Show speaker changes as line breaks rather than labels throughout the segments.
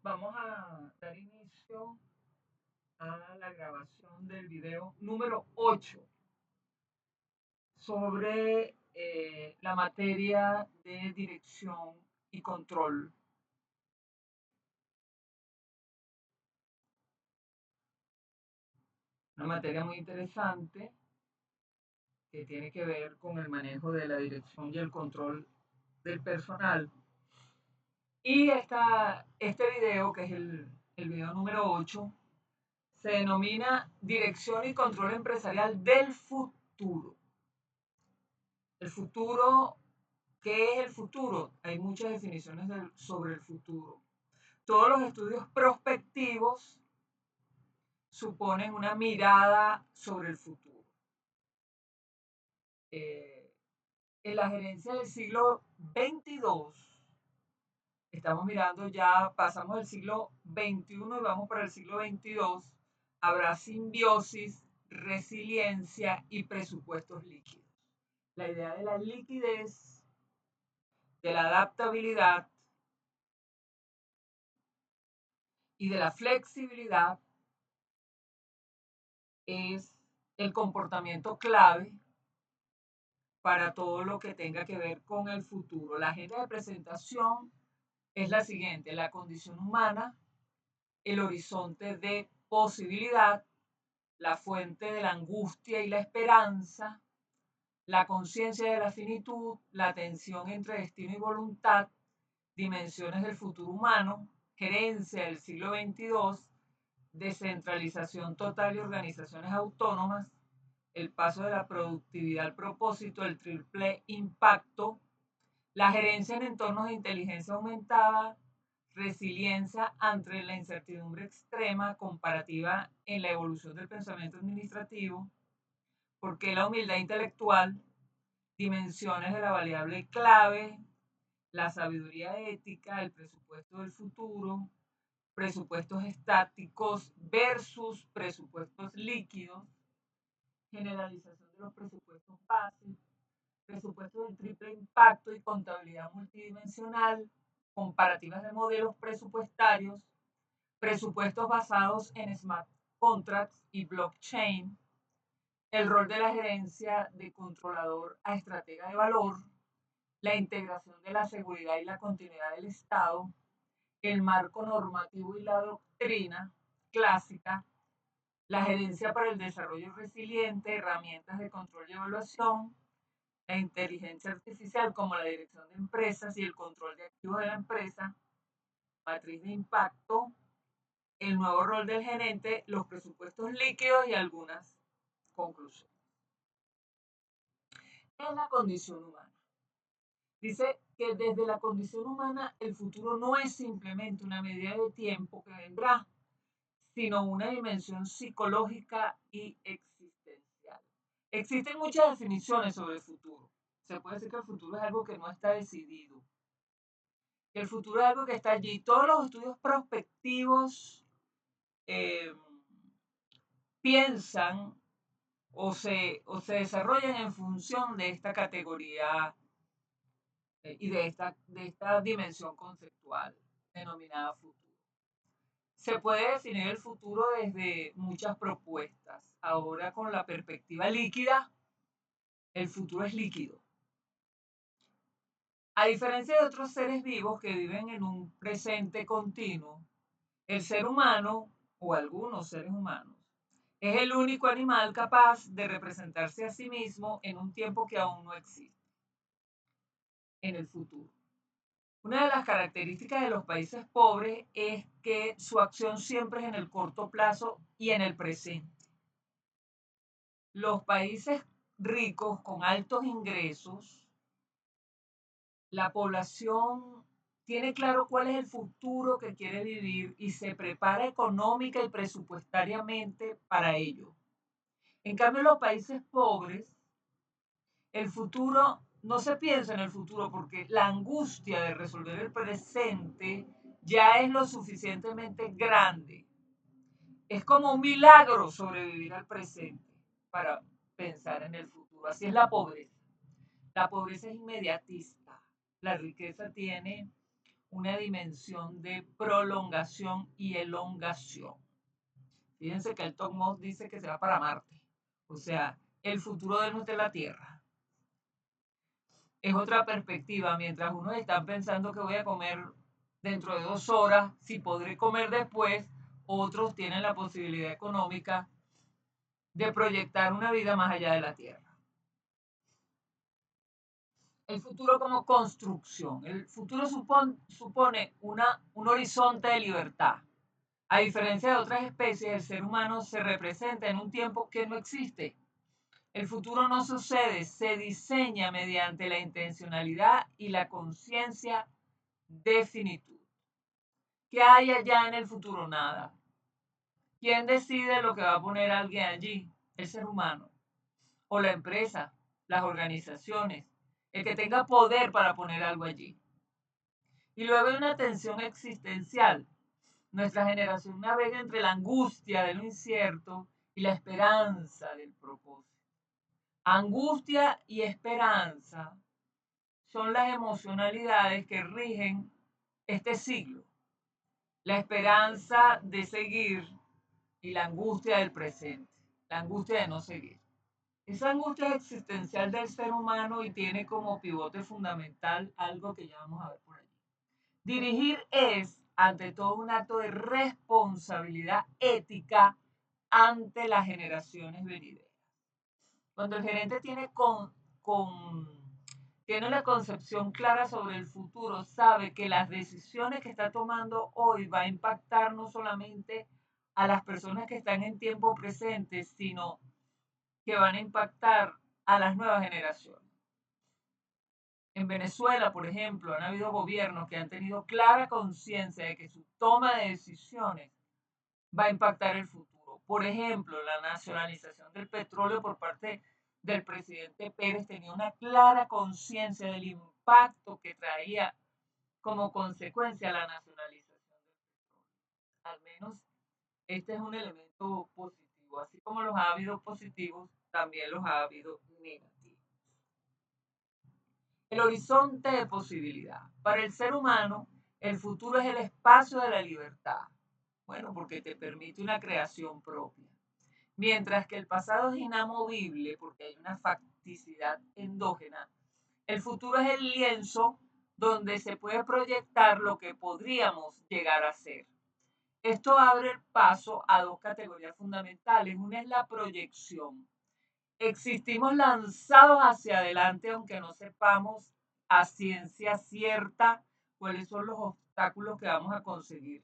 Vamos a dar inicio a la grabación del video número 8 sobre la materia de dirección y control. Una materia muy interesante que tiene que ver con el manejo de la dirección y el control del personal. Y este video, que es el video número 8, se denomina Dirección y Control Empresarial del Futuro. El futuro, ¿qué es el futuro? Hay muchas definiciones sobre el futuro. Todos los estudios prospectivos suponen una mirada sobre el futuro. En la gerencia del siglo XXII, estamos mirando ya, pasamos del siglo XXI y vamos para el siglo XXII, habrá simbiosis, resiliencia y presupuestos líquidos. La idea de la liquidez, de la adaptabilidad y de la flexibilidad es el comportamiento clave para todo lo que tenga que ver con el futuro. La agenda de presentación es la siguiente: la condición humana, el horizonte de posibilidad, la fuente de la angustia y la esperanza, la conciencia de la finitud, la tensión entre destino y voluntad, dimensiones del futuro humano, gerencia del siglo XXII, descentralización total y organizaciones autónomas, el paso de la productividad al propósito, el triple impacto, la gerencia en entornos de inteligencia aumentada, resiliencia ante la incertidumbre extrema, comparativa en la evolución del pensamiento administrativo, porque la humildad intelectual, dimensiones de la variable clave, la sabiduría ética, el presupuesto del futuro, presupuestos estáticos versus presupuestos líquidos, generalización de los presupuestos básicos, presupuestos del triple impacto y contabilidad multidimensional, comparativas de modelos presupuestarios, presupuestos basados en smart contracts y blockchain, el rol de la gerencia de controlador a estratega de valor, la integración de la seguridad y la continuidad del Estado, el marco normativo y la doctrina clásica, la gerencia para el desarrollo resiliente, herramientas de control y evaluación, la inteligencia artificial como la dirección de empresas y el control de activos de la empresa, matriz de impacto, el nuevo rol del gerente, los presupuestos líquidos y algunas conclusiones. ¿Qué es la condición humana? Dice que desde la condición humana el futuro no es simplemente una medida de tiempo que vendrá, sino una dimensión psicológica y existencial. Existen muchas definiciones sobre el futuro. Se puede decir que el futuro es algo que no está decidido, que el futuro es algo que está allí. Todos los estudios prospectivos eh, piensan o se desarrollan en función de esta categoría y de esta dimensión conceptual denominada futuro. Se puede definir el futuro desde muchas propuestas. Ahora, con la perspectiva líquida, el futuro es líquido. A diferencia de otros seres vivos que viven en un presente continuo, el ser humano, o algunos seres humanos, es el único animal capaz de representarse a sí mismo en un tiempo que aún no existe, en el futuro. Una de las características de los países pobres es que su acción siempre es en el corto plazo y en el presente. Los países ricos con altos ingresos, la población tiene claro cuál es el futuro que quiere vivir y se prepara económica y presupuestariamente para ello. En cambio, en los países pobres, el futuro, no se piensa en el futuro porque la angustia de resolver el presente ya es lo suficientemente grande. Es como un milagro sobrevivir al presente para pensar en el futuro. Así es la pobreza. La pobreza es inmediatista. La riqueza tiene una dimensión de prolongación y elongación. Fíjense que el Togmos dice que se va para Marte. O sea, el futuro de nuestra Tierra. Es otra perspectiva. Mientras unos están pensando que voy a comer dentro de 2 horas, si podré comer después, otros tienen la posibilidad económica de proyectar una vida más allá de la Tierra. El futuro como construcción. El futuro supone un horizonte de libertad. A diferencia de otras especies, el ser humano se representa en un tiempo que no existe. El futuro no sucede, se diseña mediante la intencionalidad y la conciencia de finitud. ¿Qué hay allá en el futuro? Nada. ¿Quién decide lo que va a poner alguien allí? El ser humano. O la empresa, las organizaciones, el que tenga poder para poner algo allí. Y luego hay una tensión existencial. Nuestra generación navega entre la angustia de lo incierto y la esperanza del propósito. Angustia y esperanza son las emocionalidades que rigen este siglo. La esperanza de seguir y la angustia del presente, la angustia de no seguir. Esa angustia existencial del ser humano y tiene como pivote fundamental algo que ya vamos a ver por allí. Dirigir es, ante todo, un acto de responsabilidad ética ante las generaciones venideras. Cuando el gerente tiene una concepción clara sobre el futuro, sabe que las decisiones que está tomando hoy va a impactar no solamente a las personas que están en tiempo presente, sino que van a impactar a las nuevas generaciones. En Venezuela, por ejemplo, han habido gobiernos que han tenido clara conciencia de que su toma de decisiones va a impactar el futuro. Por ejemplo, la nacionalización del petróleo por parte del presidente Pérez tenía una clara conciencia del impacto que traía como consecuencia la nacionalización del petróleo. Al menos este es un elemento positivo. Así como los ha habido positivos, también los ha habido negativos. El horizonte de posibilidad. Para el ser humano, el futuro es el espacio de la libertad. Bueno, porque te permite una creación propia. Mientras que el pasado es inamovible porque hay una facticidad endógena, el futuro es el lienzo donde se puede proyectar lo que podríamos llegar a ser. Esto abre el paso a dos categorías fundamentales. Una es la proyección. Existimos lanzados hacia adelante aunque no sepamos a ciencia cierta cuáles son los obstáculos que vamos a conseguir.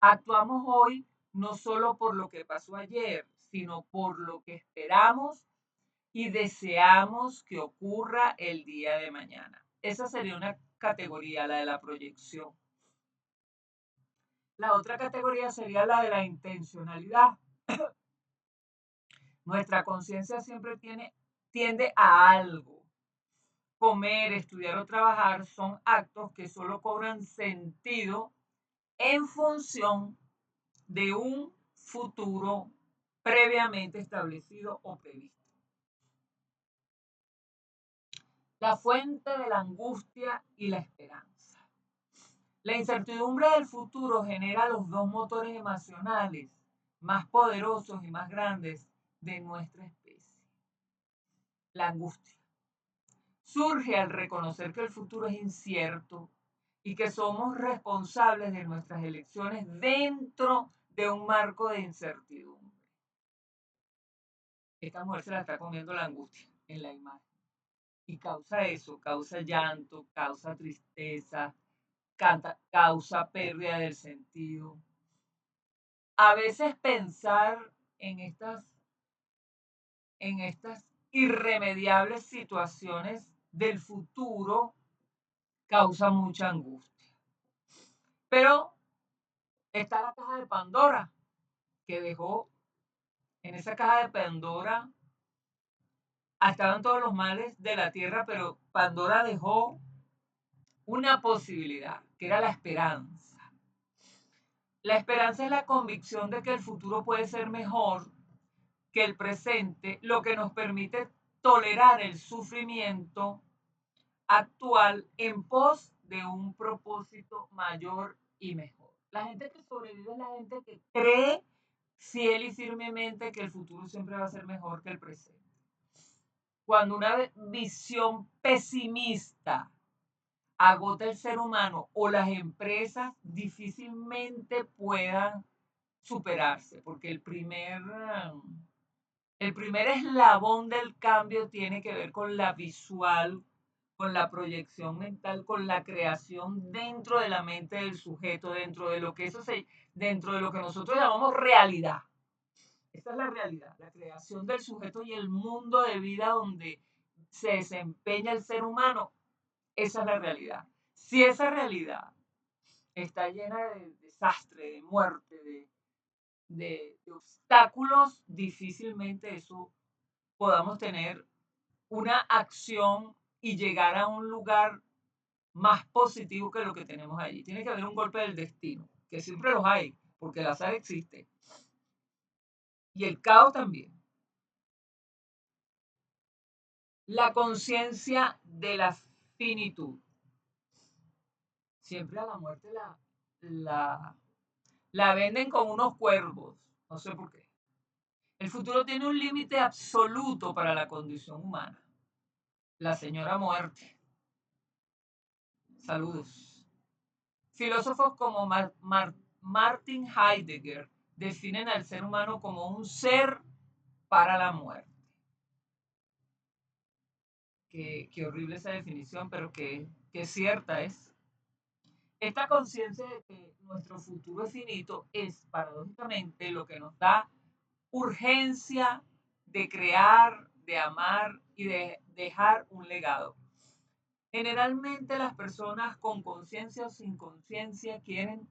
Actuamos hoy no solo por lo que pasó ayer, sino por lo que esperamos y deseamos que ocurra el día de mañana. Esa sería una categoría, la de la proyección. La otra categoría sería la de la intencionalidad. Nuestra conciencia siempre tiende a algo. Comer, estudiar o trabajar son actos que solo cobran sentido en función de un futuro previamente establecido o previsto. La fuente de la angustia y la esperanza. La incertidumbre del futuro genera los dos motores emocionales más poderosos y más grandes de nuestra especie. La angustia surge al reconocer que el futuro es incierto y que somos responsables de nuestras elecciones dentro de un marco de incertidumbre. Esta mujer se la está comiendo la angustia en la imagen. Y causa eso, causa llanto, causa tristeza, causa pérdida del sentido. A veces pensar en estas irremediables situaciones del futuro causa mucha angustia. Pero está la caja de Pandora, que dejó en esa caja de Pandora estaban todos los males de la tierra, pero Pandora dejó una posibilidad, que era la esperanza. La esperanza es la convicción de que el futuro puede ser mejor que el presente, lo que nos permite tolerar el sufrimiento actual en pos de un propósito mayor y mejor. La gente que sobrevive es la gente que cree fiel y firmemente que el futuro siempre va a ser mejor que el presente. Cuando una visión pesimista agota el ser humano o las empresas, difícilmente puedan superarse, porque el primer eslabón del cambio tiene que ver con la visual, con la proyección mental, con la creación dentro de la mente del sujeto, dentro de lo que nosotros llamamos realidad. Esa es la realidad, la creación del sujeto y el mundo de vida donde se desempeña el ser humano. Esa es la realidad. Si esa realidad está llena de desastre, de muerte, de obstáculos, difícilmente eso podamos tener una acción y llegar a un lugar más positivo que lo que tenemos allí. Tiene que haber un golpe del destino, que siempre los hay, porque el azar existe. Y el caos también. La conciencia de la finitud. Siempre a la muerte la, la venden con unos cuervos. No sé por qué. El futuro tiene un límite absoluto para la condición humana. La señora muerte. Saludos. Filósofos como Martin Heidegger definen al ser humano como un ser para la muerte. Qué horrible esa definición, pero que cierta es. Esta conciencia de que nuestro futuro es finito es paradójicamente lo que nos da urgencia de crear, de amar y de dejar un legado. Generalmente las personas con conciencia o sin conciencia quieren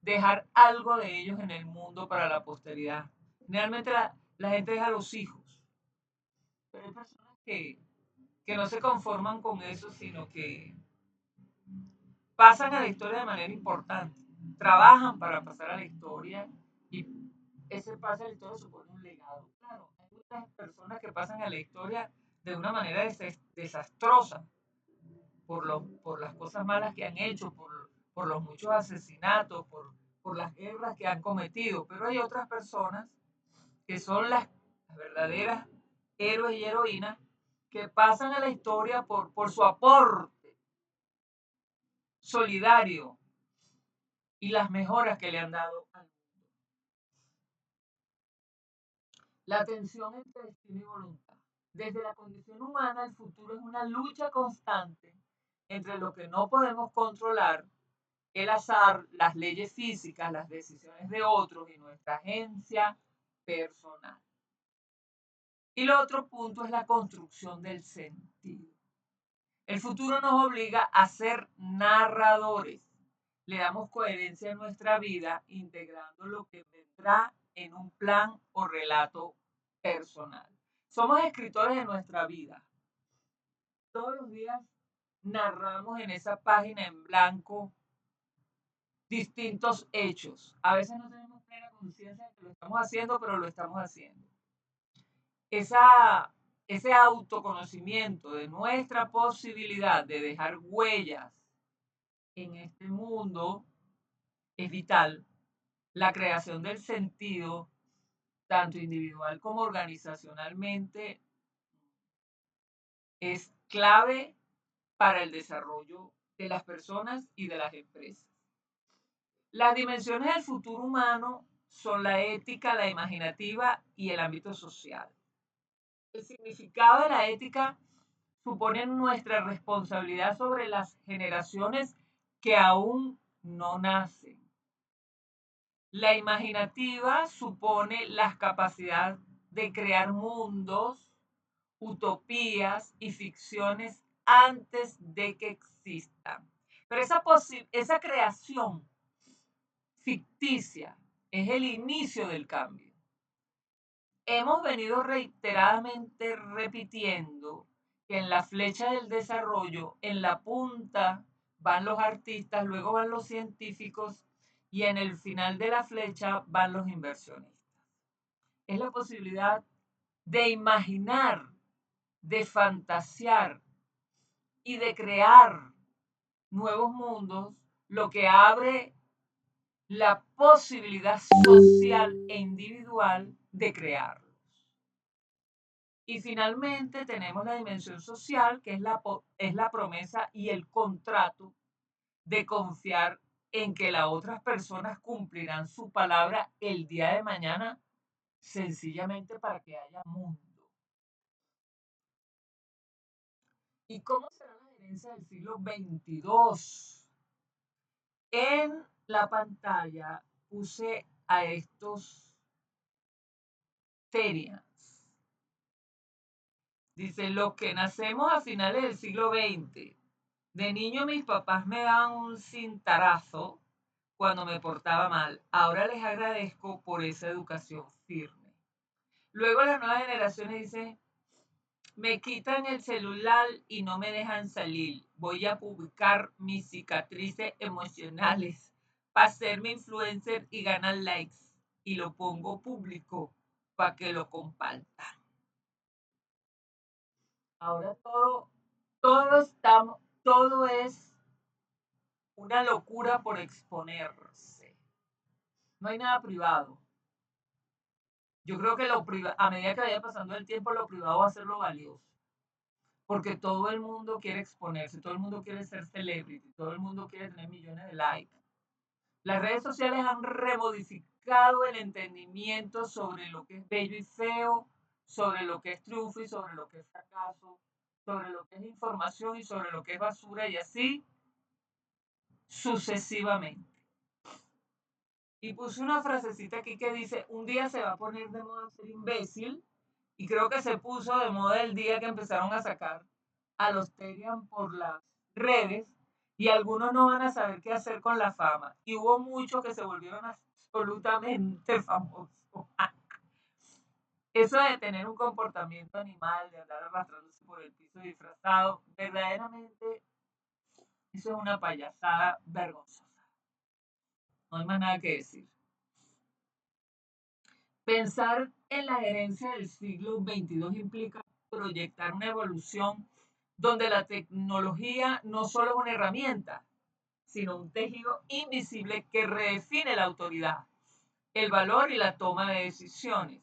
dejar algo de ellos en el mundo para la posteridad. Generalmente la gente deja a los hijos, pero hay personas que no se conforman con eso, sino que pasan a la historia de manera importante, trabajan para pasar a la historia y ese pase a la historia supone un legado. Claro, hay muchas personas que pasan a la historia de una manera desastrosa por las cosas malas que han hecho, por los muchos asesinatos, por las guerras que han cometido, pero hay otras personas que son las verdaderas héroes y heroínas que pasan a la historia por su aporte solidario y las mejoras que le han dado al mundo. La tensión entre destino y voluntad. Desde la condición humana, el futuro es una lucha constante entre lo que no podemos controlar, el azar, las leyes físicas, las decisiones de otros y nuestra agencia personal. Y el otro punto es la construcción del sentido. El futuro nos obliga a ser narradores. Le damos coherencia a nuestra vida integrando lo que vendrá en un plan o relato personal. Somos escritores de nuestra vida. Todos los días narramos en esa página en blanco distintos hechos. A veces no tenemos plena conciencia de que lo estamos haciendo, pero lo estamos haciendo. Ese autoconocimiento de nuestra posibilidad de dejar huellas en este mundo es vital. La creación del sentido, tanto individual como organizacionalmente, es clave para el desarrollo de las personas y de las empresas. Las dimensiones del futuro humano son la ética, la imaginativa y el ámbito social. El significado de la ética supone nuestra responsabilidad sobre las generaciones que aún no nacen. La imaginativa supone las capacidades de crear mundos, utopías y ficciones antes de que existan. Pero esa creación ficticia es el inicio del cambio. Hemos venido reiteradamente repitiendo que en la flecha del desarrollo, en la punta van los artistas, luego van los científicos y en el final de la flecha van los inversionistas. Es la posibilidad de imaginar, de fantasear y de crear nuevos mundos, lo que abre la posibilidad social e individual de crearlos. Y finalmente tenemos la dimensión social, que es la promesa y el contrato de confiar en que las otras personas cumplirán su palabra el día de mañana, sencillamente para que haya mundo. ¿Y cómo será la gerencia del siglo XXII? En la pantalla puse a estos Terians. Dice, los que nacemos a finales del siglo XX. De niño mis papás me daban un cintarazo cuando me portaba mal. Ahora les agradezco por esa educación firme. Luego las nuevas generaciones dicen, me quitan el celular y no me dejan salir. Voy a publicar mis cicatrices emocionales para ser influencer y ganar likes. Y lo pongo público para que lo compartan. Ahora todo es una locura por exponerse. No hay nada privado. Yo creo que a medida que vaya pasando el tiempo, lo privado va a ser lo valioso. Porque todo el mundo quiere exponerse, todo el mundo quiere ser celebrity, todo el mundo quiere tener millones de likes. Las redes sociales han remodificado el entendimiento sobre lo que es bello y feo, sobre lo que es triunfo y sobre lo que es fracaso, sobre lo que es información y sobre lo que es basura y así sucesivamente. Y puse una frasecita aquí que dice, un día se va a poner de moda ser imbécil, y creo que se puso de moda el día que empezaron a sacar a los Terian por las redes, y algunos no van a saber qué hacer con la fama. Y hubo muchos que se volvieron absolutamente famosos. Eso de tener un comportamiento animal, de andar arrastrándose por el piso disfrazado, verdaderamente eso es una payasada vergonzosa. No hay más nada que decir. Pensar en la gerencia del siglo XXII implica proyectar una evolución donde la tecnología no solo es una herramienta, sino un tejido invisible que redefine la autoridad, el valor y la toma de decisiones.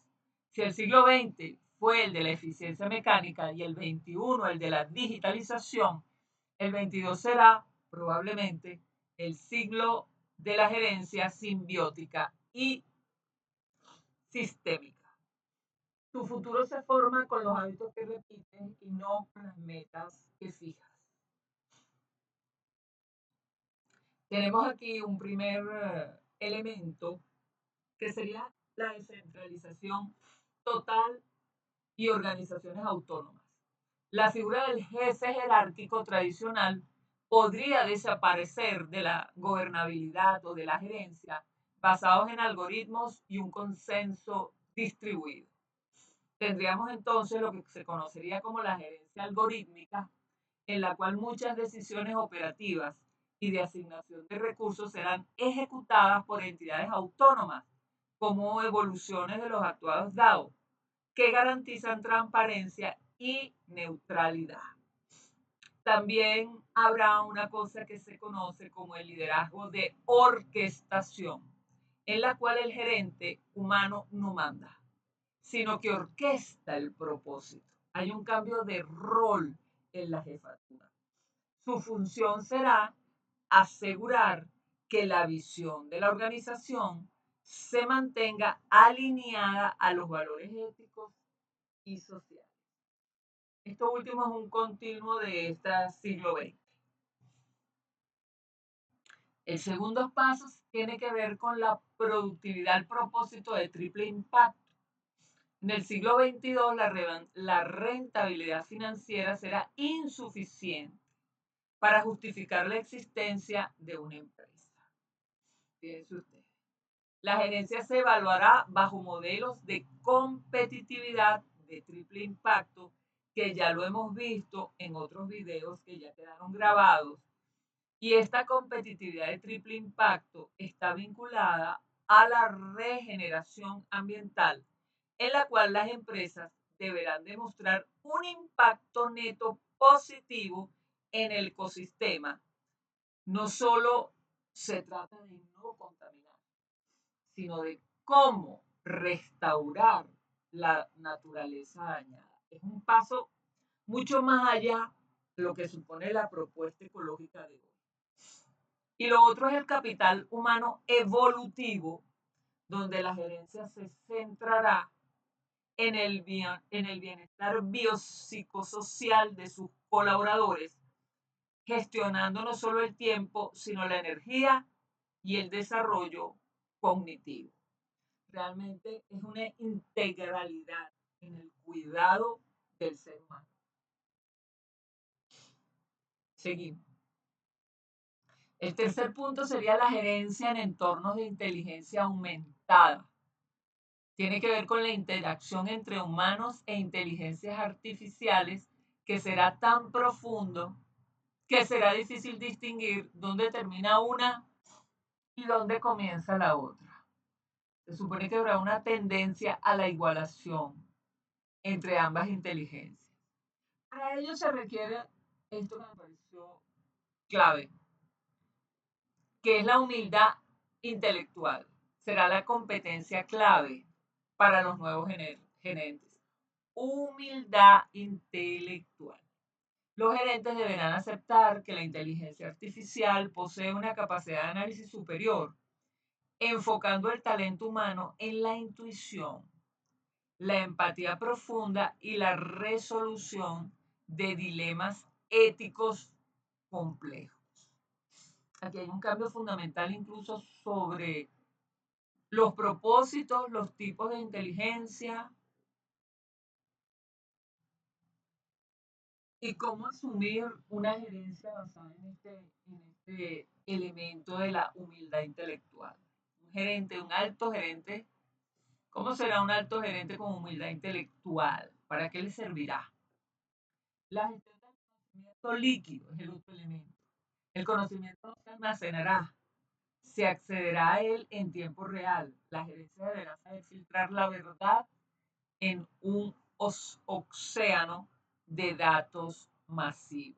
Si el siglo XX fue el de la eficiencia mecánica y el XXI el de la digitalización, el XXII será probablemente el siglo de la gerencia simbiótica y sistémica. Tu futuro se forma con los hábitos que repites y no con las metas que fijas. Tenemos aquí un primer elemento que sería la descentralización total y organizaciones autónomas. La figura del jefe jerárquico tradicional podría desaparecer de la gobernabilidad o de la gerencia basados en algoritmos y un consenso distribuido. Tendríamos entonces lo que se conocería como la gerencia algorítmica, en la cual muchas decisiones operativas y de asignación de recursos serán ejecutadas por entidades autónomas, como evoluciones de los actuados dados, que garantizan transparencia y neutralidad. También habrá una cosa que se conoce como el liderazgo de orquestación, en la cual el gerente humano no manda, sino que orquesta el propósito. Hay un cambio de rol en la jefatura. Su función será asegurar que la visión de la organización se mantenga alineada a los valores éticos y sociales. Esto último es un continuo de este siglo XX. El segundo paso tiene que ver con la productividad al propósito de triple impacto. En el siglo XXII la rentabilidad financiera será insuficiente para justificar la existencia de una empresa. Fíjense ustedes. La gerencia se evaluará bajo modelos de competitividad de triple impacto, que ya lo hemos visto en otros videos que ya quedaron grabados. Y esta competitividad de triple impacto está vinculada a la regeneración ambiental, en la cual las empresas deberán demostrar un impacto neto positivo en el ecosistema no solo se trata de no contaminar, sino de cómo restaurar la naturaleza dañada. Es un paso mucho más allá de lo que supone la propuesta ecológica de hoy. Y lo otro es el capital humano evolutivo, donde la gerencia se centrará en el bienestar biopsicosocial de sus colaboradores, gestionando no solo el tiempo, sino la energía y el desarrollo cognitivo. Realmente es una integralidad en el cuidado del ser humano. Seguimos. El tercer punto sería la gerencia en entornos de inteligencia aumentada. Tiene que ver con la interacción entre humanos e inteligencias artificiales que será tan profundo que será difícil distinguir dónde termina una y dónde comienza la otra. Se supone que habrá una tendencia a la igualación entre ambas inteligencias. Para ello se requiere esto que me pareció clave, que es la humildad intelectual. Será la competencia clave para los nuevos gerentes. Humildad intelectual. Los gerentes deberán aceptar que la inteligencia artificial posee una capacidad de análisis superior, enfocando el talento humano en la intuición, la empatía profunda y la resolución de dilemas éticos complejos. Aquí hay un cambio fundamental incluso sobre los propósitos, los tipos de inteligencia y cómo asumir una gerencia basada en este elemento de la humildad intelectual. Un gerente, un alto gerente, ¿cómo será un alto gerente con humildad intelectual? ¿Para qué le servirá? La gestión del conocimiento líquido es el otro elemento. El conocimiento no se almacenará, se accederá a él en tiempo real. La gerencia deberá saber filtrar la verdad en un océano de datos masivos.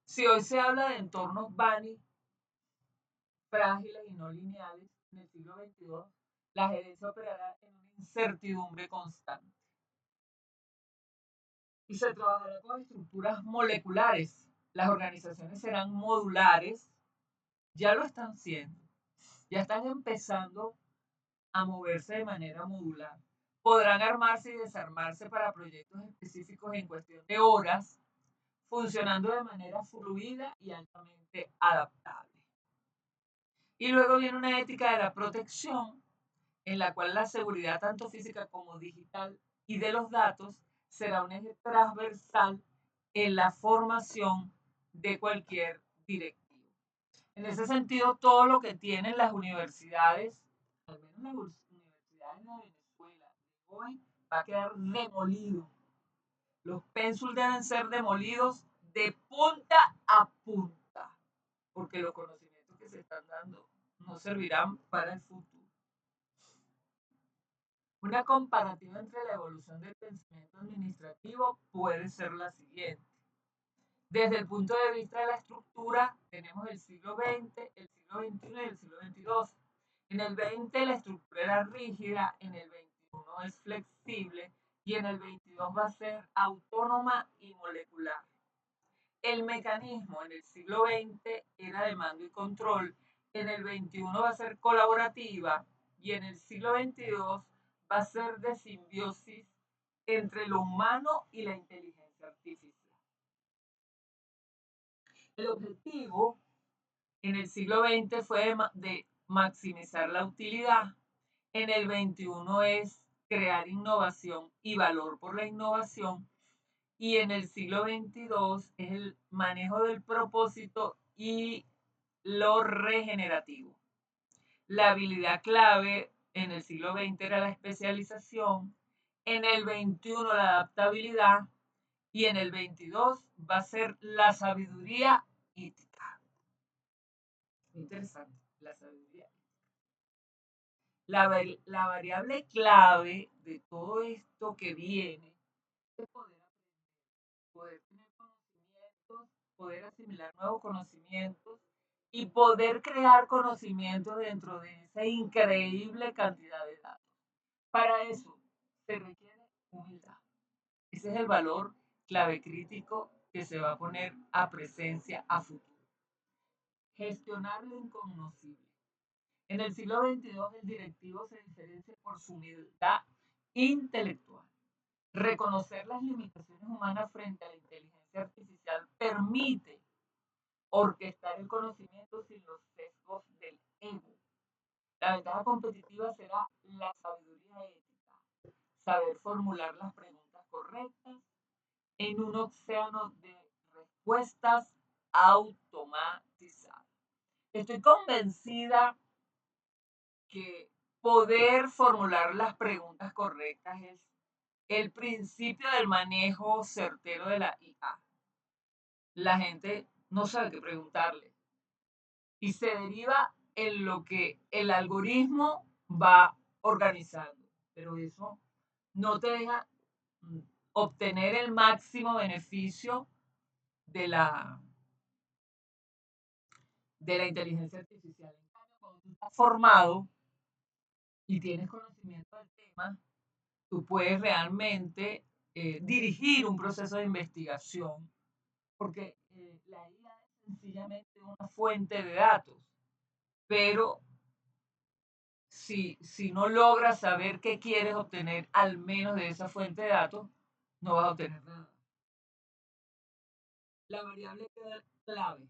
Si hoy se habla de entornos BANI frágiles y no lineales, en el siglo XXII, la gerencia operará en una incertidumbre constante. Y se trabajará con estructuras moleculares. Las organizaciones serán modulares, ya lo están siendo, ya están empezando a moverse de manera modular. Podrán armarse y desarmarse para proyectos específicos en cuestión de horas, funcionando de manera fluida y altamente adaptable. Y luego viene una ética de la protección, en la cual la seguridad tanto física como digital y de los datos será un eje transversal en la formación de cualquier directivo. En ese sentido, todo lo que tienen las universidades, al menos las universidades de Venezuela, hoy va a quedar demolido. Los pénsuls deben ser demolidos de punta a punta, porque los conocimientos que se están dando no servirán para el futuro. Una comparativa entre la evolución del pensamiento administrativo puede ser la siguiente. Desde el punto de vista de la estructura, tenemos el siglo XX, el siglo XXI y el siglo XXII. En el XX la estructura era rígida, en el XXI es flexible y en el XXII va a ser autónoma y molecular. El mecanismo en el siglo XX era de mando y control, en el XXI va a ser colaborativa y en el siglo XXII va a ser de simbiosis entre lo humano y la inteligencia artificial. El objetivo en el siglo XX fue de maximizar la utilidad, en el XXI es crear innovación y valor por la innovación, y en el siglo XXII es el manejo del propósito y lo regenerativo. La habilidad clave en el siglo XX era la especialización, en el XXI la adaptabilidad y en el XXII va a ser la sabiduría ética. Interesante, la sabiduría. La variable clave de todo esto que viene es poder aprender, poder tener conocimientos poder asimilar nuevos conocimientos y poder crear conocimiento dentro de esa increíble cantidad de datos. Para eso se requiere humildad. Ese es el valor clave crítico que se va a poner a presencia a futuro. Gestionar lo incognoscible. En el siglo XXII el directivo se diferencia por su humildad intelectual. Reconocer las limitaciones humanas frente a la inteligencia artificial permite orquestar el conocimiento sin los sesgos del ego. La ventaja competitiva será la sabiduría ética, saber formular las preguntas correctas en un océano de respuestas automatizadas. Estoy convencida que poder formular las preguntas correctas es el principio del manejo certero de la IA. La gente no sabe qué preguntarle y se deriva en lo que el algoritmo va organizando, pero eso no te deja obtener el máximo beneficio de la inteligencia artificial. En cambio, cuando tú estás formado y tienes conocimiento del tema, tú puedes realmente dirigir un proceso de investigación, porque la IA es sencillamente una fuente de datos, pero si no logras saber qué quieres obtener al menos de esa fuente de datos, no vas a obtener nada. La variable clave.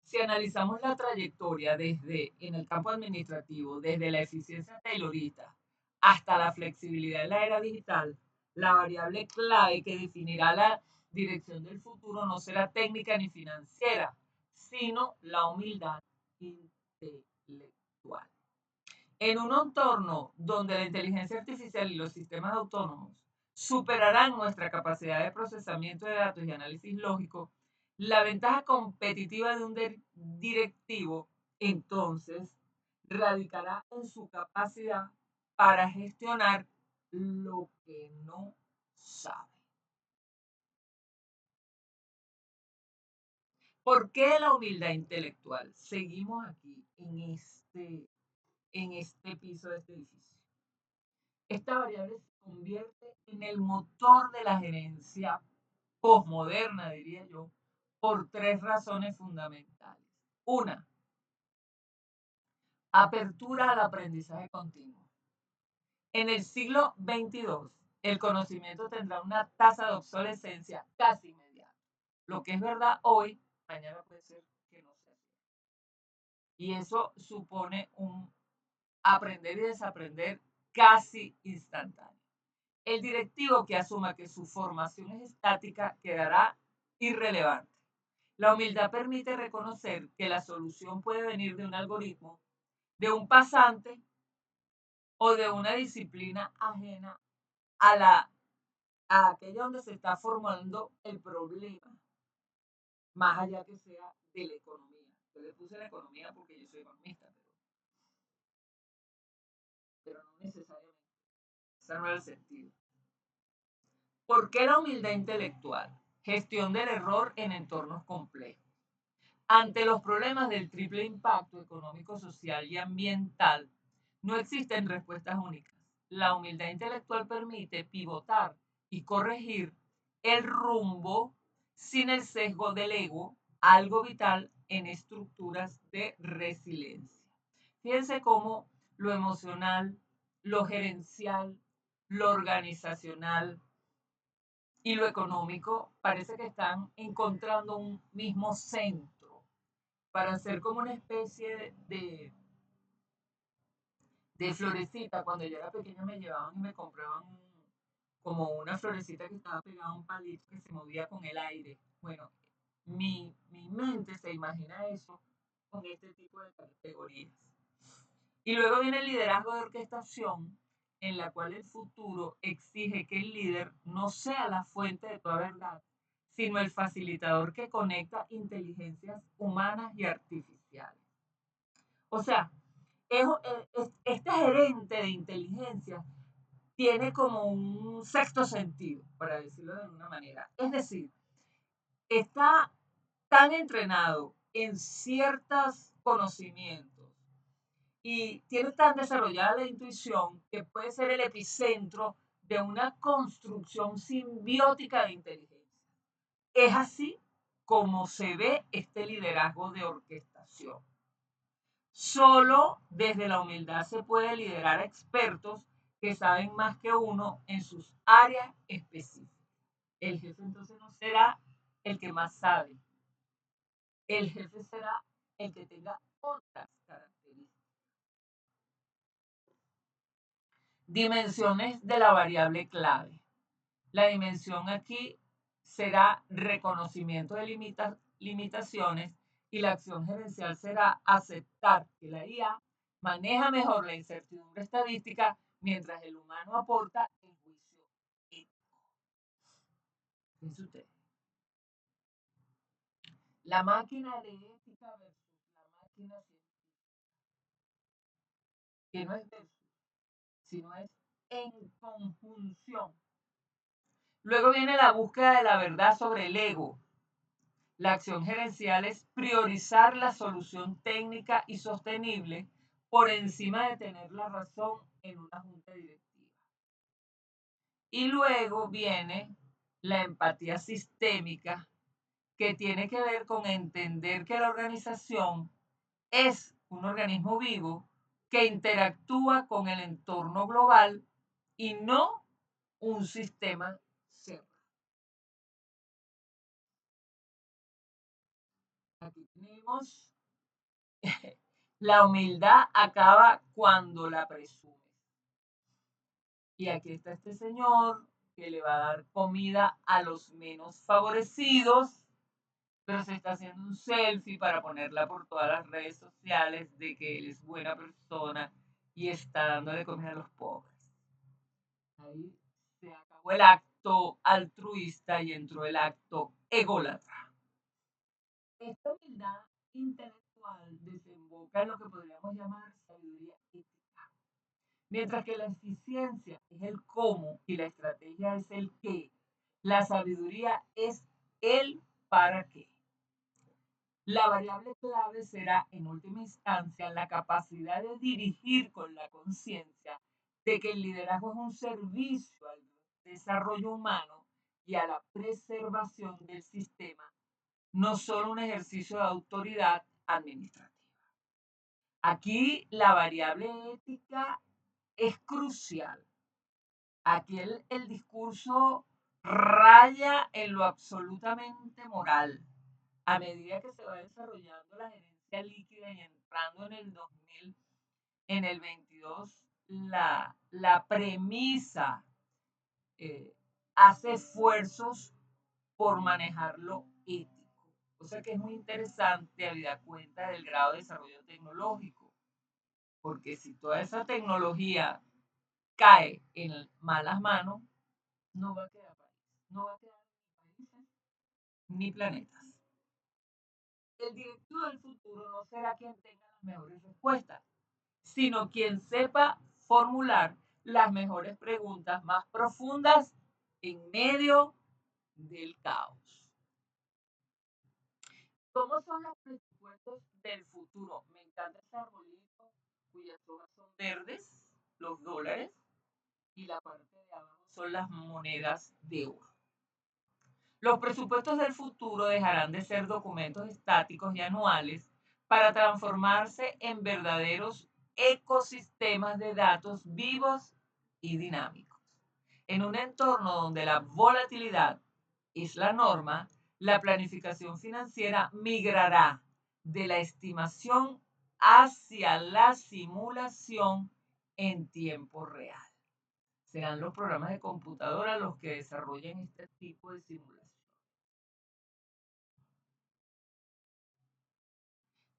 Si analizamos la trayectoria desde en el campo administrativo, desde la eficiencia taylorista hasta la flexibilidad de la era digital, la variable clave que definirá la dirección del futuro no será técnica ni financiera, sino la humildad intelectual. En un entorno donde la inteligencia artificial y los sistemas autónomos superarán nuestra capacidad de procesamiento de datos y análisis lógico, la ventaja competitiva de un directivo entonces radicará en su capacidad para gestionar lo que no sabe. ¿Por qué la humildad intelectual? Seguimos aquí en este piso de este edificio. Esta variable se convierte en el motor de la gerencia posmoderna, diría yo, por tres razones fundamentales. Una, apertura al aprendizaje continuo. En el siglo XXII, el conocimiento tendrá una tasa de obsolescencia casi inmediata. Lo que es verdad hoy, mañana puede ser que no sea así. Y eso supone un aprender y desaprender casi instantáneo. El directivo que asuma que su formación es estática quedará irrelevante. La humildad permite reconocer que la solución puede venir de un algoritmo, de un pasante o de una disciplina ajena a aquella donde se está formando el problema, más allá que sea de la economía. Yo le puse la economía porque yo soy economista, pero no necesariamente. Ese no era el sentido. ¿Por qué la humildad intelectual? Gestión del error en entornos complejos. Ante los problemas del triple impacto económico, social y ambiental, no existen respuestas únicas. La humildad intelectual permite pivotar y corregir el rumbo sin el sesgo del ego, algo vital en estructuras de resiliencia. Fíjense cómo lo emocional, lo gerencial, lo organizacional y lo económico parece que están encontrando un mismo centro para hacer como una especie de florecita. Cuando yo era pequeña me llevaban y me compraban como una florecita que estaba pegada a un palito que se movía con el aire. Bueno, mi mente se imagina eso con este tipo de categorías. Y luego viene el liderazgo de orquestación, en la cual el futuro exige que el líder no sea la fuente de toda verdad, sino el facilitador que conecta inteligencias humanas y artificiales. O sea, este gerente de inteligencia tiene como un sexto sentido, para decirlo de alguna manera. Es decir, está tan entrenado en ciertos conocimientos y tiene tan desarrollada la intuición que puede ser el epicentro de una construcción simbiótica de inteligencia. Es así como se ve este liderazgo de orquestación. Solo desde la humildad se puede liderar a expertos que saben más que uno en sus áreas específicas. El jefe entonces no será el que más sabe. El jefe será el que tenga otras características. Dimensiones de la variable clave. La dimensión aquí será reconocimiento de limitaciones y la acción gerencial será aceptar que la IA maneja mejor la incertidumbre estadística mientras el humano aporta el juicio ético. Fíjense usted. La máquina de ética versus la máquina científica, que no es versus, sino es en conjunción. Luego viene la búsqueda de la verdad sobre el ego. La acción gerencial es priorizar la solución técnica y sostenible por encima de tener la razón en una junta directiva. Y luego viene la empatía sistémica, que tiene que ver con entender que la organización es un organismo vivo que interactúa con el entorno global y no un sistema cerrado. Aquí tenemos la humildad acaba cuando la presumes. Y aquí está este señor que le va a dar comida a los menos favorecidos, pero se está haciendo un selfie para ponerla por todas las redes sociales de que él es buena persona y está dándole comida a los pobres. Ahí se acabó el acto altruista y entró el acto ególatra. Esta humildad intelectual desemboca en lo que podríamos llamar sabiduría ética. Mientras que la eficiencia es el cómo y la estrategia es el qué, la sabiduría es el para qué. La variable clave será, en última instancia, la capacidad de dirigir con la conciencia de que el liderazgo es un servicio al desarrollo humano y a la preservación del sistema, no solo un ejercicio de autoridad administrativa. Aquí la variable ética es crucial. Aquí el discurso raya en lo absolutamente moral. A medida que se va desarrollando la gerencia líquida y entrando en el 2000, en el 22, la premisa hace esfuerzos por manejarlo ético. O sea que es muy interesante habida cuenta del grado de desarrollo tecnológico, porque si toda esa tecnología cae en malas manos, no va a quedar país, no va a quedar ni países ni planetas. El directivo del futuro no será quien tenga las mejores respuestas, sino quien sepa formular las mejores preguntas más profundas en medio del caos. ¿Cómo son los presupuestos del futuro? Me encanta ese arbolito cuyas hojas son verdes, los dólares, y la parte de abajo son las monedas de oro. Los presupuestos del futuro dejarán de ser documentos estáticos y anuales para transformarse en verdaderos ecosistemas de datos vivos y dinámicos. En un entorno donde la volatilidad es la norma, la planificación financiera migrará de la estimación hacia la simulación en tiempo real. Serán los programas de computadora los que desarrollen este tipo de simulación.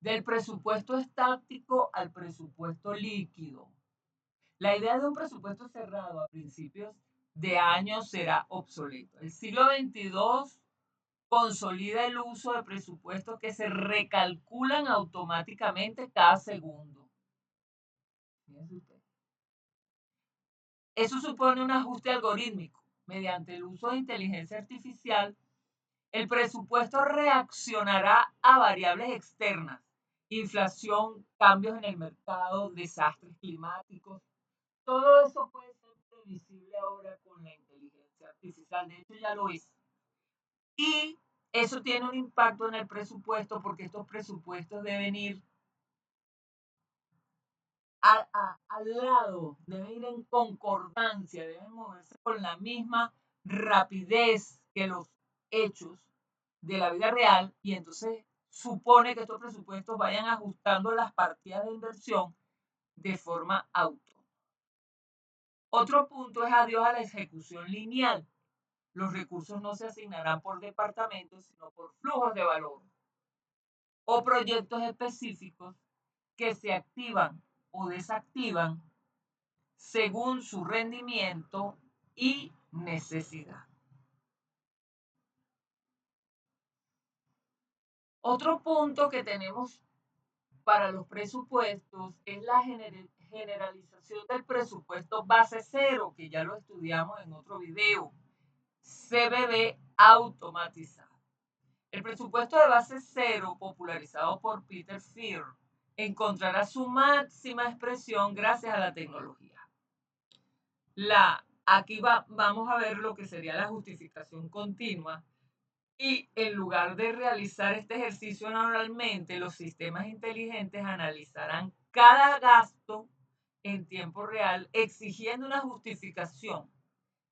Del presupuesto estático al presupuesto líquido. La idea de un presupuesto cerrado a principios de año será obsoleto. El siglo XXII consolida el uso de presupuestos que se recalculan automáticamente cada segundo. Fíjense usted. Eso supone un ajuste algorítmico mediante el uso de inteligencia artificial El presupuesto reaccionará a variables externas, inflación, cambios en el mercado, desastres climáticos. Todo eso puede ser previsible ahora con la inteligencia artificial, de hecho ya lo es. Y eso tiene un impacto en el presupuesto porque estos presupuestos deben ir al lado, deben ir en concordancia, deben moverse con la misma rapidez que los hechos de la vida real y entonces supone que estos presupuestos vayan ajustando las partidas de inversión de forma autónoma. Otro punto es adiós a la ejecución lineal. Los recursos no se asignarán por departamentos, sino por flujos de valor o proyectos específicos que se activan o desactivan según su rendimiento y necesidad. Otro punto que tenemos para los presupuestos es la generalización del presupuesto base cero, que ya lo estudiamos en otro video. CBB automatizado. El presupuesto de base cero, popularizado por Peter Thiel, encontrará su máxima expresión gracias a la tecnología. Aquí vamos a ver lo que sería la justificación continua y en lugar de realizar este ejercicio normalmente, los sistemas inteligentes analizarán cada gasto en tiempo real exigiendo una justificación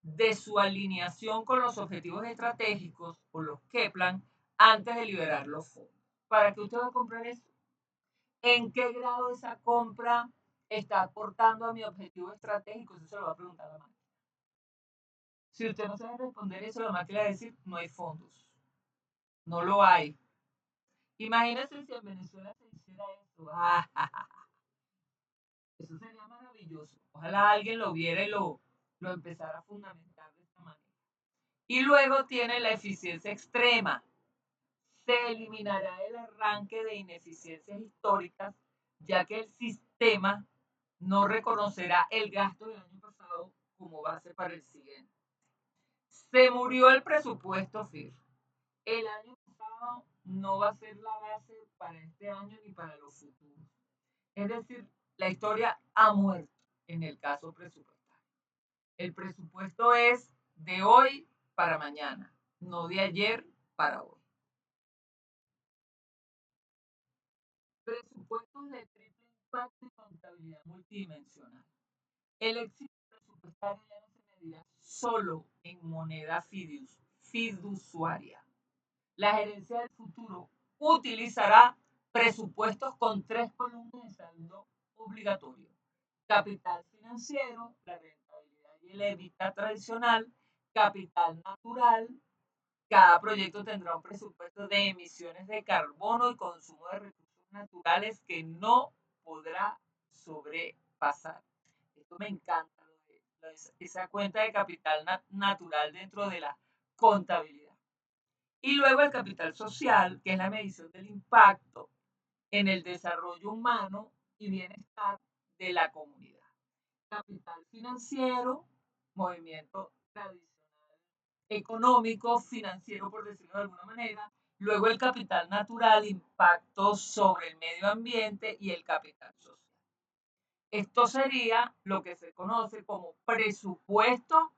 de su alineación con los objetivos estratégicos o los KPLAN antes de liberar los fondos. ¿Para qué usted va a comprar eso? ¿En qué grado esa compra está aportando a mi objetivo estratégico? Eso se lo va a preguntar a la máquina. Si usted no sabe responder eso, la máquina va a decir, no hay fondos. No lo hay. Imagínense si en Venezuela se hiciera eso. Eso sería maravilloso. Ojalá alguien lo viera y lo empezara a fundamentar de esta manera. Y luego tiene la eficiencia extrema. Se eliminará el arranque de ineficiencias históricas, ya que el sistema no reconocerá el gasto del año pasado como base para el siguiente. Se murió el presupuesto FIR. El año pasado no va a ser la base para este año ni para los futuros. Es decir, la historia ha muerto en el caso presupuestario. El presupuesto es de hoy para mañana, no de ayer para hoy. Presupuestos de triple impacto y contabilidad multidimensional. El éxito presupuestario ya no se medirá solo en moneda fiduciaria. La gerencia del futuro utilizará presupuestos con 3 columnas de saldo obligatorio: capital financiero, la rentabilidad y el EBITDA tradicional, capital natural. Cada proyecto tendrá un presupuesto de emisiones de carbono y consumo de recursos naturales que no podrá sobrepasar. Esto me encanta, esa cuenta de capital natural dentro de la contabilidad. Y luego el capital social, que es la medición del impacto en el desarrollo humano y bienestar de la comunidad. Capital financiero, movimiento tradicional económico, financiero, por decirlo de alguna manera. Luego el capital natural, impacto sobre el medio ambiente y el capital social. Esto sería lo que se conoce como presupuesto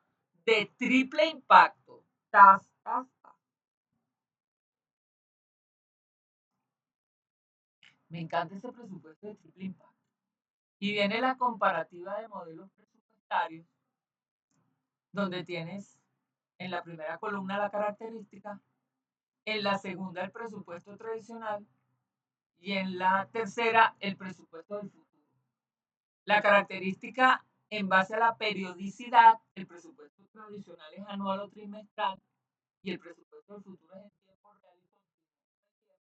de triple impacto. Tas, tas, tas. Me encanta ese presupuesto de triple impacto. Y viene la comparativa de modelos presupuestarios, donde tienes en la primera columna la característica, en la segunda el presupuesto tradicional y en la tercera el presupuesto del futuro. La característica en base a la periodicidad, el presupuesto tradicional es anual o trimestral y el presupuesto del futuro es en tiempo real y continuo.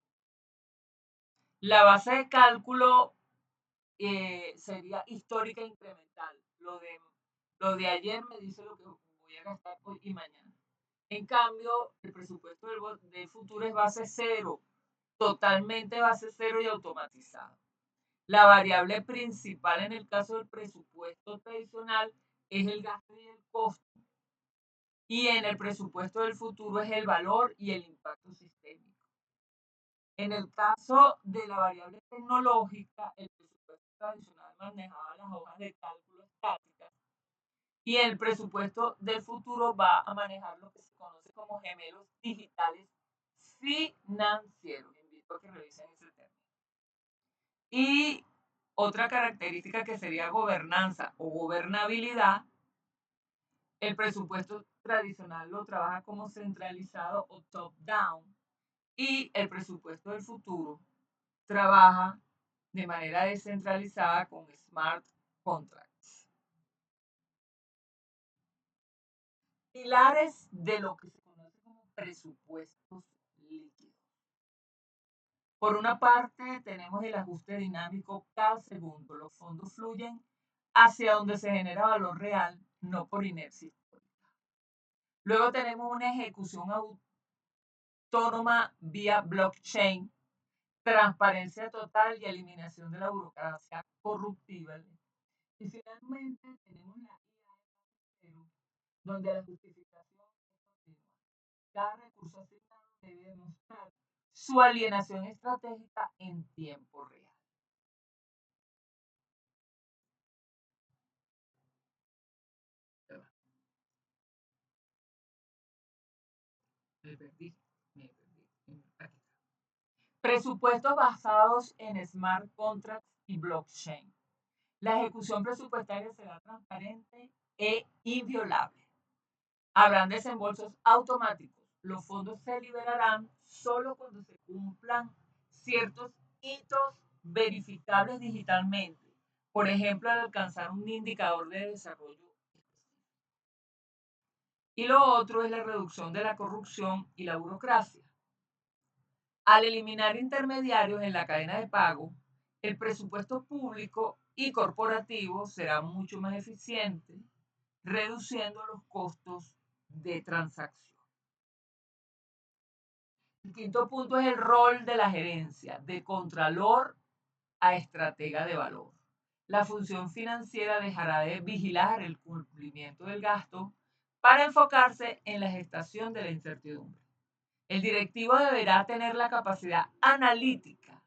La base de cálculo sería histórica e incremental. Lo de ayer me dice lo que voy a gastar hoy y mañana. En cambio, el presupuesto del futuro es base cero, totalmente base cero y automatizado. La variable principal en el caso del presupuesto tradicional es el gasto y el costo. Y en el presupuesto del futuro es el valor y el impacto sistémico. En el caso de la variable tecnológica, el presupuesto tradicional manejaba las hojas de cálculo estáticas y el presupuesto del futuro va a manejar lo que se conoce como gemelos digitales financieros. Invito a que revisen ese término. Y otra característica que sería gobernanza o gobernabilidad, el presupuesto tradicional lo trabaja como centralizado o top-down y el presupuesto del futuro trabaja de manera descentralizada con smart contracts. Pilares de lo que se conoce como presupuestos líquidos. Por una parte, tenemos el ajuste dinámico cada segundo. Los fondos fluyen hacia donde se genera valor real, no por inercia histórica. Luego tenemos una ejecución autónoma vía blockchain, transparencia total y eliminación de la burocracia corruptiva. Y finalmente tenemos la IA, donde la justificación es continua. Cada recurso asignado debe demostrar su alienación estratégica en tiempo real. Me perdí, me perdí. Aquí está. Presupuestos basados en smart contracts y blockchain. La ejecución presupuestaria será transparente e inviolable. Habrán desembolsos automáticos. Los fondos se liberarán solo cuando se cumplan ciertos hitos verificables digitalmente. Por ejemplo, al alcanzar un indicador de desarrollo. Y lo otro es la reducción de la corrupción y la burocracia. Al eliminar intermediarios en la cadena de pago, el presupuesto público y corporativo será mucho más eficiente, reduciendo los costos de transacción. El quinto punto es el rol de la gerencia, de contralor a estratega de valor. La función financiera dejará de vigilar el cumplimiento del gasto para enfocarse en la gestación de la incertidumbre. El directivo deberá tener la capacidad analítica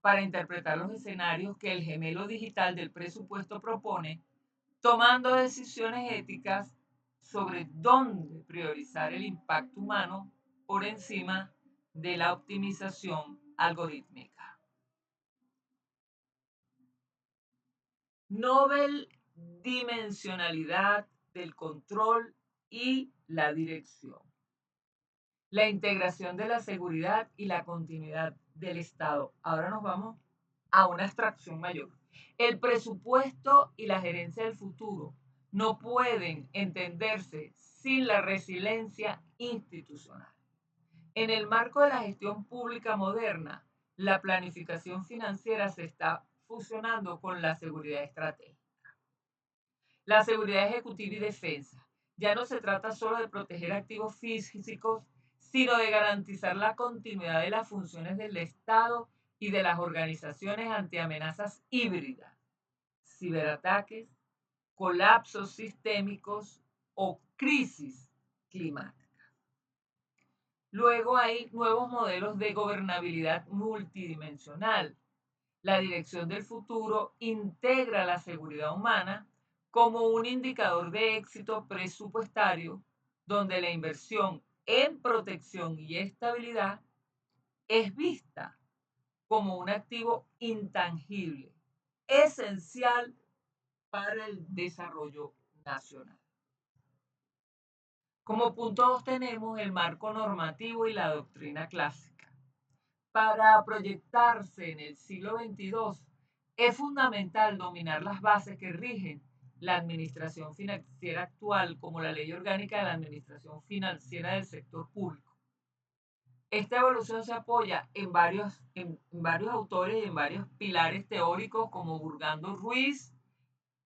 para interpretar los escenarios que el gemelo digital del presupuesto propone, tomando decisiones éticas sobre dónde priorizar el impacto humano por encima de la optimización algorítmica. Novel dimensionalidad del control y la dirección. La integración de la seguridad y la continuidad del Estado. Ahora nos vamos a una abstracción mayor. El presupuesto y la gerencia del futuro no pueden entenderse sin la resiliencia institucional. En el marco de la gestión pública moderna, la planificación financiera se está fusionando con la seguridad estratégica. La seguridad ejecutiva y defensa. Ya no se trata solo de proteger activos físicos, sino de garantizar la continuidad de las funciones del Estado y de las organizaciones ante amenazas híbridas, ciberataques, colapsos sistémicos o crisis climáticas. Luego hay nuevos modelos de gobernabilidad multidimensional. La dirección del futuro integra la seguridad humana como un indicador de éxito presupuestario, donde la inversión en protección y estabilidad es vista como un activo intangible, esencial para el desarrollo nacional. Como punto 2 tenemos el marco normativo y la doctrina clásica. Para proyectarse en el siglo XXII, es fundamental dominar las bases que rigen la administración financiera actual, como la Ley Orgánica de la Administración Financiera del Sector Público. Esta evolución se apoya en varios autores y en varios pilares teóricos como Burgando Ruiz,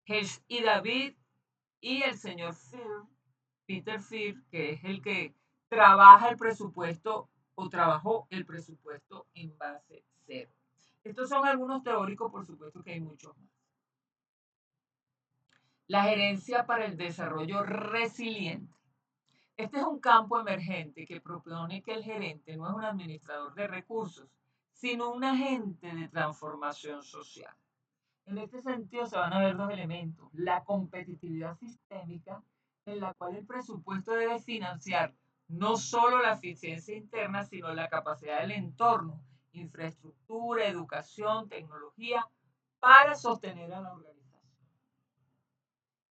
Hersh y David y el señor Peter Fear, que es el que trabaja el presupuesto o trabajó el presupuesto en base cero. Estos son algunos teóricos, por supuesto que hay muchos más. La gerencia para el desarrollo resiliente. Este es un campo emergente que propone que el gerente no es un administrador de recursos, sino un agente de transformación social. En este sentido se van a ver dos elementos: la competitividad sistémica, en la cual el presupuesto debe financiar no solo la eficiencia interna, sino la capacidad del entorno, infraestructura, educación, tecnología, para sostener a la organización.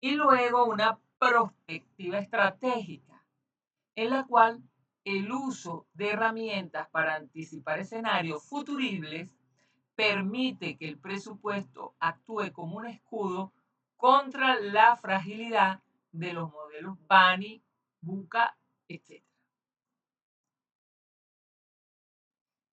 Y luego una perspectiva estratégica, en la cual el uso de herramientas para anticipar escenarios futuribles permite que el presupuesto actúe como un escudo contra la fragilidad de los modelos BANI, BUCA, etc.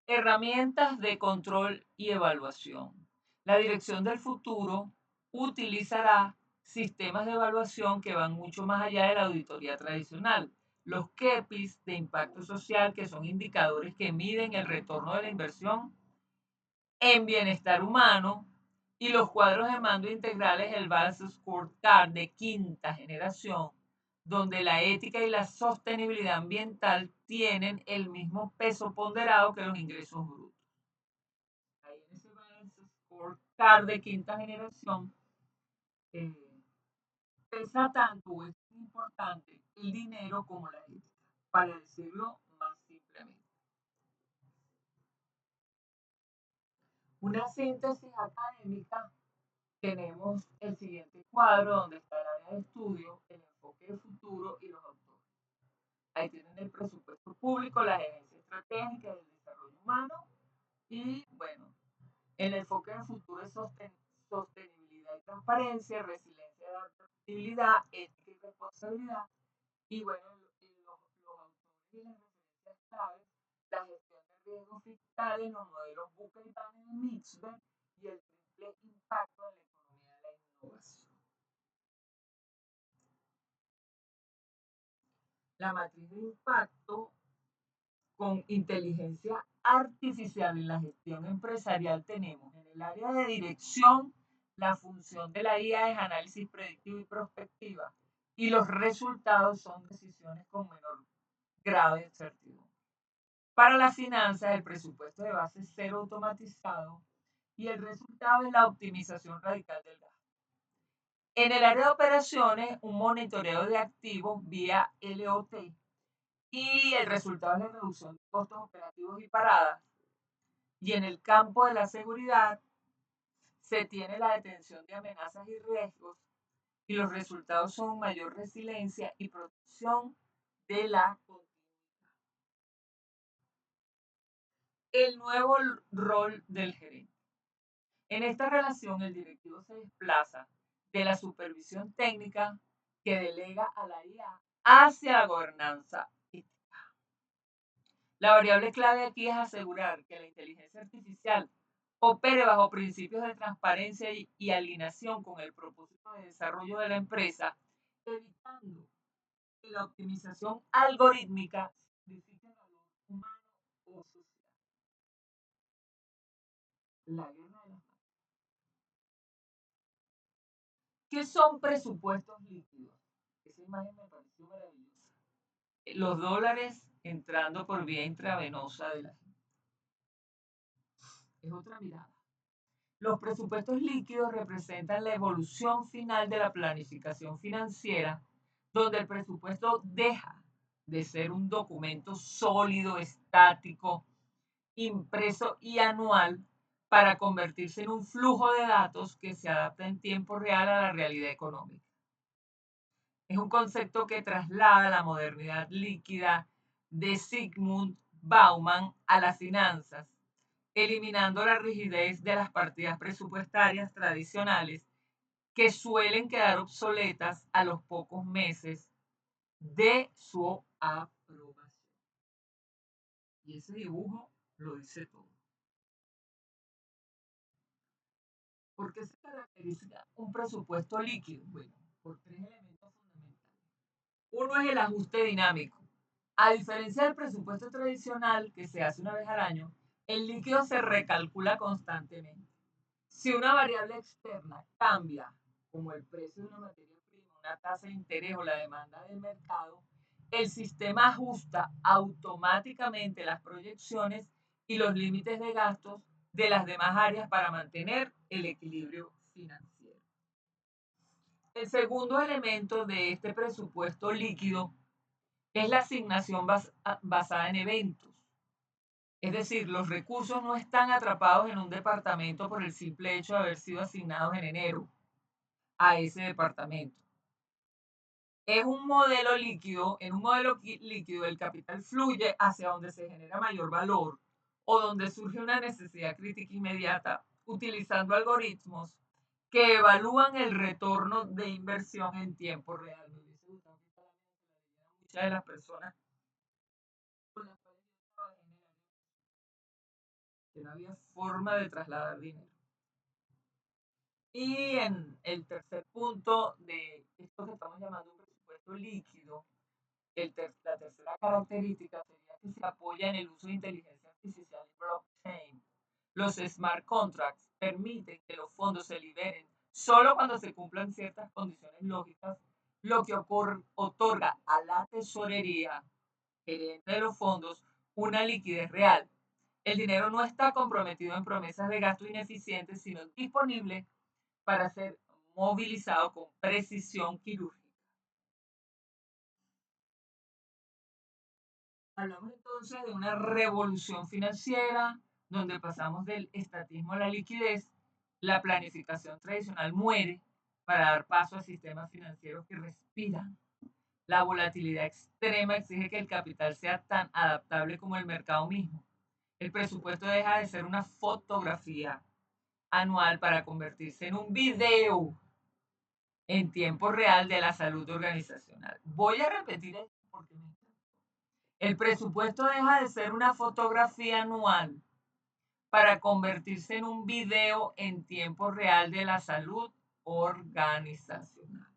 Herramientas de control y evaluación. La Dirección del Futuro utilizará sistemas de evaluación que van mucho más allá de la auditoría tradicional. Los KEPIs de impacto social, que son indicadores que miden el retorno de la inversión en bienestar humano, y los cuadros de mando integrales, el Balance Scorecard de quinta generación, donde la ética y la sostenibilidad ambiental tienen el mismo peso ponderado que los ingresos brutos. Ahí en ese Balance Scorecard de quinta generación eh, pesa tanto, es importante el dinero como la ética, para decirlo más simplemente. Una síntesis académica: tenemos el siguiente cuadro donde está el área de estudio, el enfoque de futuro y los autores. Ahí tienen el presupuesto público, la gerencia estratégica del desarrollo humano y, bueno, el enfoque de futuro es sostenibilidad y transparencia, resiliencia y adaptabilidad, ética y responsabilidad. Y, bueno, los autores y las referencias claves: la gestión de riesgos fiscales, los modelos Buca y Banner de Mitzberg y el triple impacto en la economía de la innovación. La matriz de impacto con inteligencia artificial en la gestión empresarial tenemos en el área de dirección: la función de la IA es análisis predictivo y prospectiva, y los resultados son decisiones con menor grado de incertidumbre. Para las finanzas, el presupuesto de base es cero automatizado y el resultado es la optimización radical del gasto. En el área de operaciones, un monitoreo de activos vía LOT, y el resultado es la reducción de costos operativos y paradas. Y en el campo de la seguridad, se tiene la detención de amenazas y riesgos, y los resultados son mayor resiliencia y protección de la continuidad. El nuevo rol del gerente. En esta relación, el directivo se desplaza de la supervisión técnica, que delega a la IA, hacia la gobernanza. La variable clave aquí es asegurar que la inteligencia artificial opere bajo principios de transparencia y alineación con el propósito de desarrollo de la empresa, evitando que la optimización algorítmica sacrifique el valor humano o social. La guerra de las... ¿Qué son presupuestos líquidos? Esa imagen me pareció maravillosa. Los dólares entrando por vía intravenosa de la gente. Es otra mirada. Los presupuestos líquidos representan la evolución final de la planificación financiera, donde el presupuesto deja de ser un documento sólido, estático, impreso y anual, para convertirse en un flujo de datos que se adapta en tiempo real a la realidad económica. Es un concepto que traslada la modernidad líquida de Zygmunt Bauman a las finanzas, eliminando la rigidez de las partidas presupuestarias tradicionales, que suelen quedar obsoletas a los pocos meses de su aprobación. Y ese dibujo lo dice todo. ¿Por qué se caracteriza un presupuesto líquido? Bueno, por tres elementos fundamentales. Uno es el ajuste dinámico. A diferencia del presupuesto tradicional, que se hace una vez al año, el líquido se recalcula constantemente. Si una variable externa cambia, como el precio de una materia prima, una tasa de interés o la demanda del mercado, el sistema ajusta automáticamente las proyecciones y los límites de gastos de las demás áreas para mantener el equilibrio financiero. El segundo elemento de este presupuesto líquido es la asignación basada en eventos. Es decir, los recursos no están atrapados en un departamento por el simple hecho de haber sido asignados en enero a ese departamento. Es un modelo líquido, en un modelo líquido el capital fluye hacia donde se genera mayor valor o donde surge una necesidad crítica inmediata, utilizando algoritmos que evalúan el retorno de inversión en tiempo real. Muchas de las personas con las cuales yo trabajé que no había forma de trasladar dinero. Y en el tercer punto de esto que estamos llamando un presupuesto líquido, la tercera característica sería que se apoya en el uso de inteligencia artificial y blockchain. Los smart contracts permiten que los fondos se liberen solo cuando se cumplan ciertas condiciones lógicas, lo que otorga a la tesorería, gerente de los fondos, una liquidez real. El dinero no está comprometido en promesas de gasto ineficientes, sino disponible para ser movilizado con precisión quirúrgica. Hablamos entonces de una revolución financiera donde pasamos del estatismo a la liquidez. La planificación tradicional muere para dar paso a sistemas financieros que respiran. La volatilidad extrema exige que el capital sea tan adaptable como el mercado mismo. El presupuesto deja de ser una fotografía anual para convertirse en un video en tiempo real de la salud organizacional. Voy a repetir esto porque el presupuesto deja de ser una fotografía anual para convertirse en un video en tiempo real de la salud organizacional.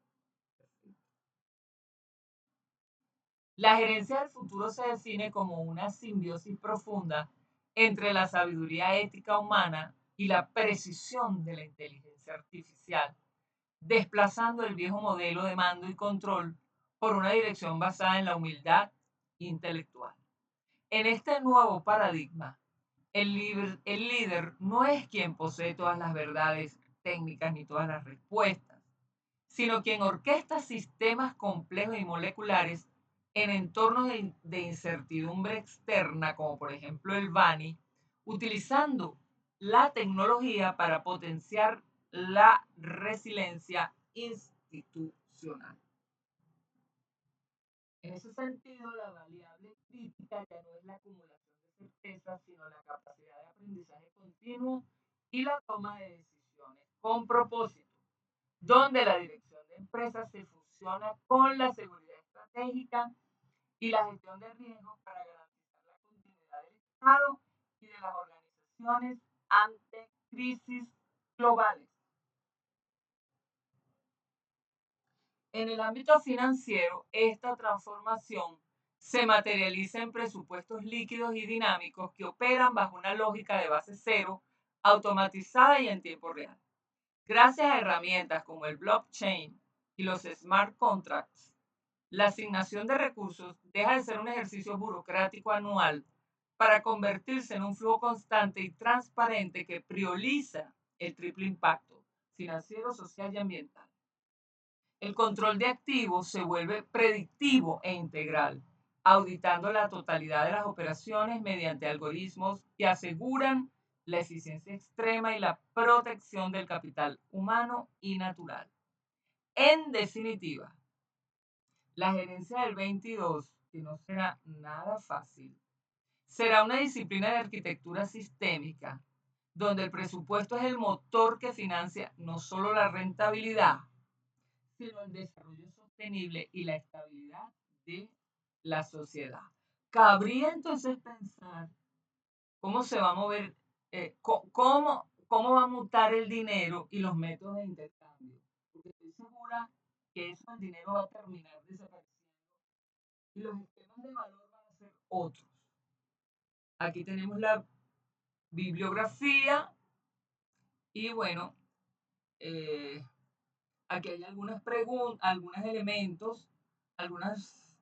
La gerencia del futuro se define como una simbiosis profunda entre la sabiduría ética humana y la precisión de la inteligencia artificial, desplazando el viejo modelo de mando y control por una dirección basada en la humildad intelectual. En este nuevo paradigma, el líder no es quien posee todas las verdades técnicas ni todas las respuestas, sino quien orquesta sistemas complejos y moleculares en entornos de incertidumbre externa, como por ejemplo el BANI, utilizando la tecnología para potenciar la resiliencia institucional. En ese sentido, la variable crítica ya no es la acumulación de certezas, sino la capacidad de aprendizaje continuo y la toma de decisiones con propósito, donde la dirección de empresas se fusiona con la seguridad estratégica y la gestión de riesgos para garantizar la continuidad del Estado y de las organizaciones ante crisis globales. En el ámbito financiero, esta transformación se materializa en presupuestos líquidos y dinámicos que operan bajo una lógica de base cero, automatizada y en tiempo real. Gracias a herramientas como el blockchain y los smart contracts, la asignación de recursos deja de ser un ejercicio burocrático anual para convertirse en un flujo constante y transparente que prioriza el triple impacto financiero, social y ambiental. El control de activos se vuelve predictivo e integral, auditando la totalidad de las operaciones mediante algoritmos que aseguran la eficiencia extrema y la protección del capital humano y natural. En definitiva, la gerencia del 22, que no será nada fácil, será una disciplina de arquitectura sistémica, donde el presupuesto es el motor que financia no solo la rentabilidad, sino el desarrollo sostenible y la estabilidad de la sociedad. Cabría entonces pensar cómo se va a mover, cómo va a mutar el dinero y los métodos de intercambio. Porque estoy segura que eso, el dinero va a terminar desapareciendo y los esquemas de valor van a ser otros. Aquí tenemos la bibliografía y bueno, eh, aquí hay algunas preguntas, algunos elementos, algunas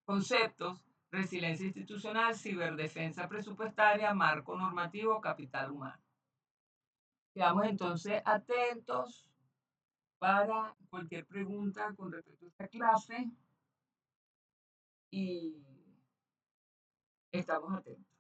Conceptos: resiliencia institucional, ciberdefensa presupuestaria, marco normativo, capital humano. Quedamos entonces atentos para cualquier pregunta con respecto a esta clase y estamos atentos.